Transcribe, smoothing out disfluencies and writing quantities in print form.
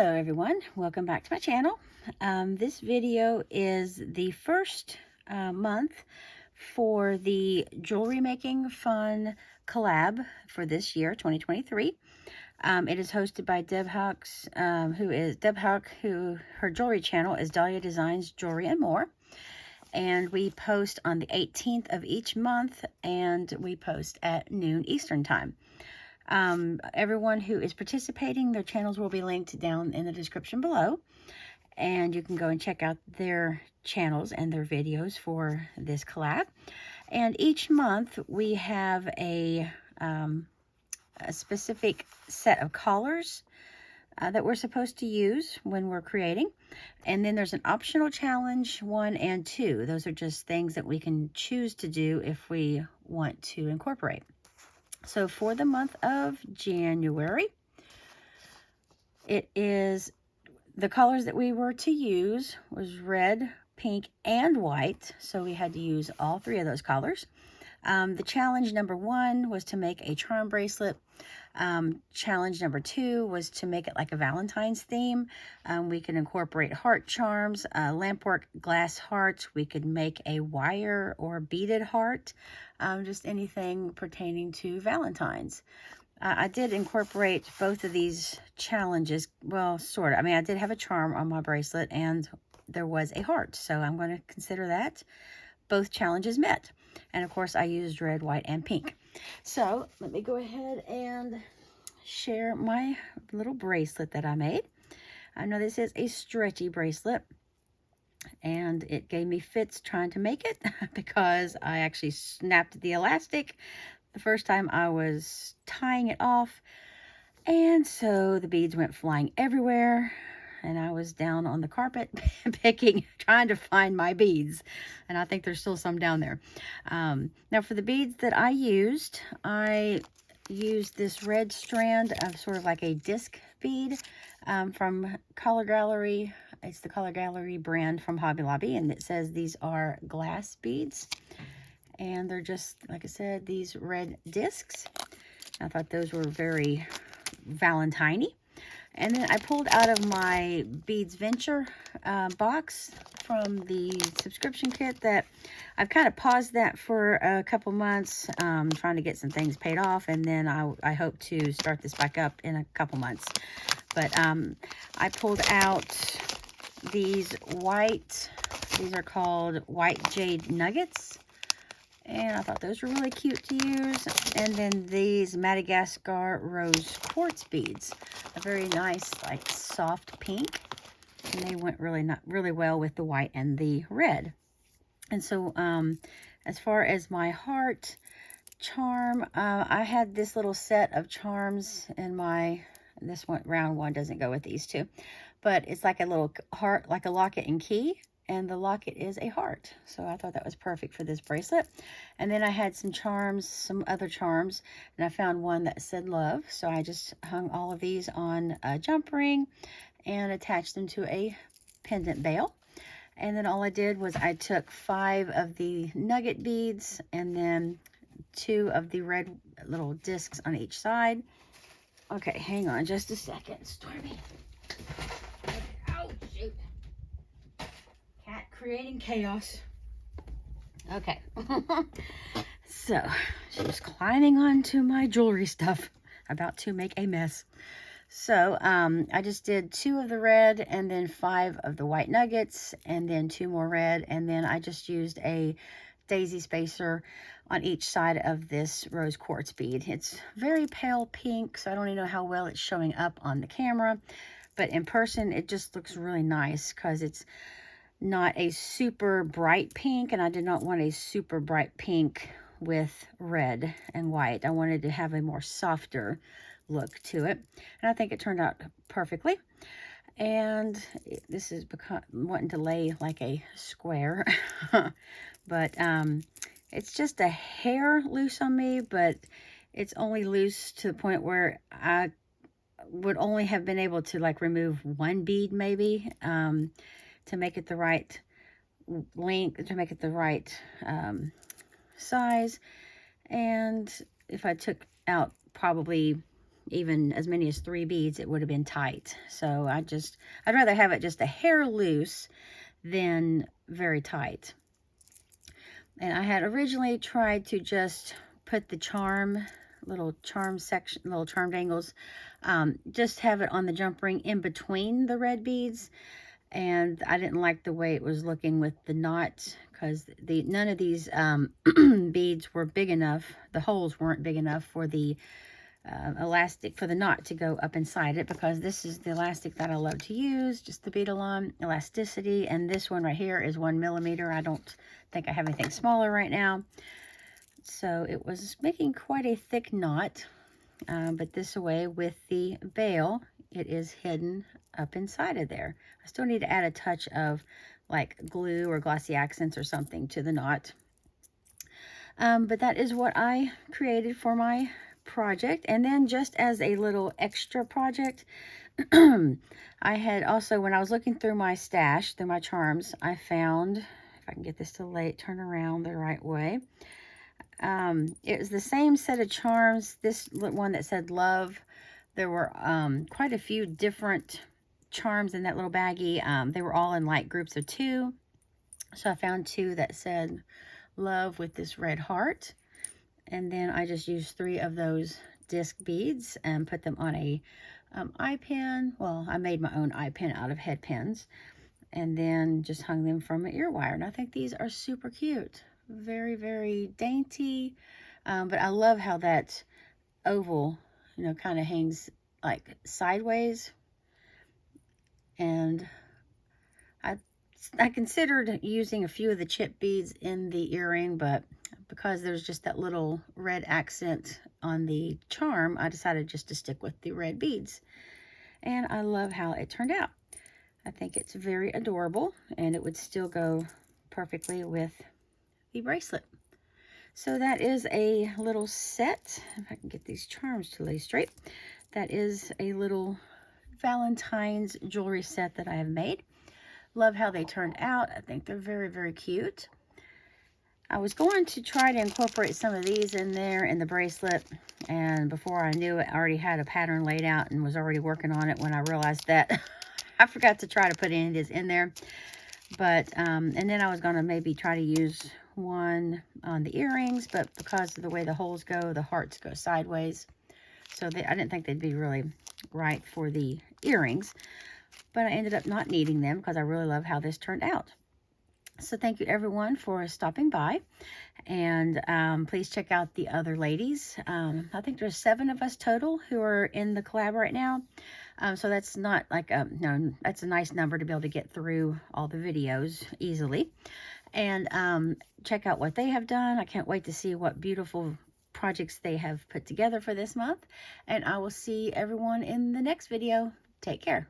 Hello everyone, welcome back to my channel. This video is the first month for the jewelry making fun collab for this year, 2023. It is hosted by Deb Hucks, who her jewelry channel is Dahlia Designs Jewelry and More. And we post on the 18th of each month, and we post at noon Eastern time. Everyone who is participating, their channels will be linked down in the description below, and you can go and check out their channels and their videos for this collab. And each month we have a specific set of colors that we're supposed to use when we're creating. And then there's an optional challenge 1 and 2. Those are just things that we can choose to do if we want to incorporate. So for the month of January, it is the colors that we were to use was red, pink, and white. So we had to use all 3 of those colors. The challenge number 1 was to make a charm bracelet. Challenge number 2 was to make it like a Valentine's theme. We could incorporate heart charms, lampwork glass hearts. We could make a wire or beaded heart, just anything pertaining to Valentine's. I did incorporate both of these challenges, well, sort of. I mean, I did have a charm on my bracelet and there was a heart, so I'm going to consider that both challenges met. And of course, I used red, white, and pink. So let me go ahead and share my little bracelet that I made. I know this is a stretchy bracelet, and it gave me fits trying to make it because I actually snapped the elastic the first time I was tying it off, and so the beads went flying everywhere, and I was down on the carpet trying to find my beads, and I think there's still some down there. Now for the beads that I used this red strand of sort of like a disc bead from Color Gallery. It's the Color Gallery brand from Hobby Lobby, and it says these are glass beads. And they're just, like I said, these red discs. I thought those were very Valentine-y. And then I pulled out of my Beads Venture box from the subscription kit that I've kind of paused that for a couple months, trying to get some things paid off. And then I hope to start this back up in a couple months. But I pulled out these are called white jade nuggets. And I thought those were really cute to use. And then these Madagascar rose quartz beads, a very nice, like soft pink. And they went really well with the white and the red. And so, as far as my heart charm, I had this little set of charms in this one, round one doesn't go with these two, but it's like a little heart, like a locket and key. And the locket is a heart. So I thought that was perfect for this bracelet. And then I had some charms, some other charms, and I found one that said love. So I just hung all of these on a jump ring and attached them to a pendant bail. And then all I did was I took 5 of the nugget beads and then 2 of the red little discs on each side. Okay, hang on just a second, Stormy. Oh, shoot. Cat creating chaos. Okay. So she was climbing onto my jewelry stuff, about to make a mess. So I just did 2 of the red and then 5 of the white nuggets and then 2 more red, and then I just used a daisy spacer on each side of this rose quartz bead. It's very pale pink, so I don't even know how well it's showing up on the camera, but in person it just looks really nice because it's not a super bright pink, and I did not want a super bright pink with red and white. I wanted to have a more softer look to it, and I think it turned out perfectly. And this is wanting to lay like a square, but it's just a hair loose on me, but it's only loose to the point where I would only have been able to like remove 1 bead maybe, to make it the right length, to make it the right size. And if I took out probably even as many as 3 beads, it would have been tight. So I'd rather have it just a hair loose than very tight. And I had originally tried to just put the little charm dangles, just have it on the jump ring in between the red beads. And I didn't like the way it was looking with the knot, because none of these beads were big enough. The holes weren't big enough for the elastic, for the knot to go up inside it, because this is the elastic that I love to use, just the Beadalon elasticity. And this one right here is 1 millimeter. I don't think I have anything smaller right now. So it was making quite a thick knot, but this way with the bail, it is hidden up inside of there. I still need to add a touch of like glue or glossy accents or something to the knot. But that is what I created for my project. And then just as a little extra project, I had also, when I was looking through my stash, through my charms, I found, if I can get this to turn around the right way, it was the same set of charms. This one that said love. There were quite a few different charms in that little baggie. They were all in like groups of 2. So I found 2 that said love with this red heart. And then I just used 3 of those disc beads and put them on a eye pin. Well, I made my own eye pin out of head pins. And then just hung them from an ear wire. And I think these are super cute. Very, very dainty. But I love how that oval, you know, kind of hangs like sideways. And I considered using a few of the chip beads in the earring, but because there's just that little red accent on the charm, I decided just to stick with the red beads. And I love how it turned out. I think it's very adorable, and it would still go perfectly with the bracelet. So that is a little set. If I can get these charms to lay straight. That is a little Valentine's jewelry set that I have made. Love how they turned out. I think they're very, very cute. I was going to try to incorporate some of these in there in the bracelet, and before I knew it, I already had a pattern laid out and was already working on it when I realized that I forgot to try to put any of this in there. But, and then I was going to maybe try to use one on the earrings, but because of the way the holes go, the hearts go sideways. So I didn't think they'd be really right for the earrings. But I ended up not needing them because I really love how this turned out. So thank you everyone for stopping by. And please check out the other ladies. I think there's 7 of us total who are in the collab right now. So that's not like no, that's a nice number to be able to get through all the videos easily. And check out what they have done. I can't wait to see what beautiful projects they have put together for this month. And I will see everyone in the next video. Take care.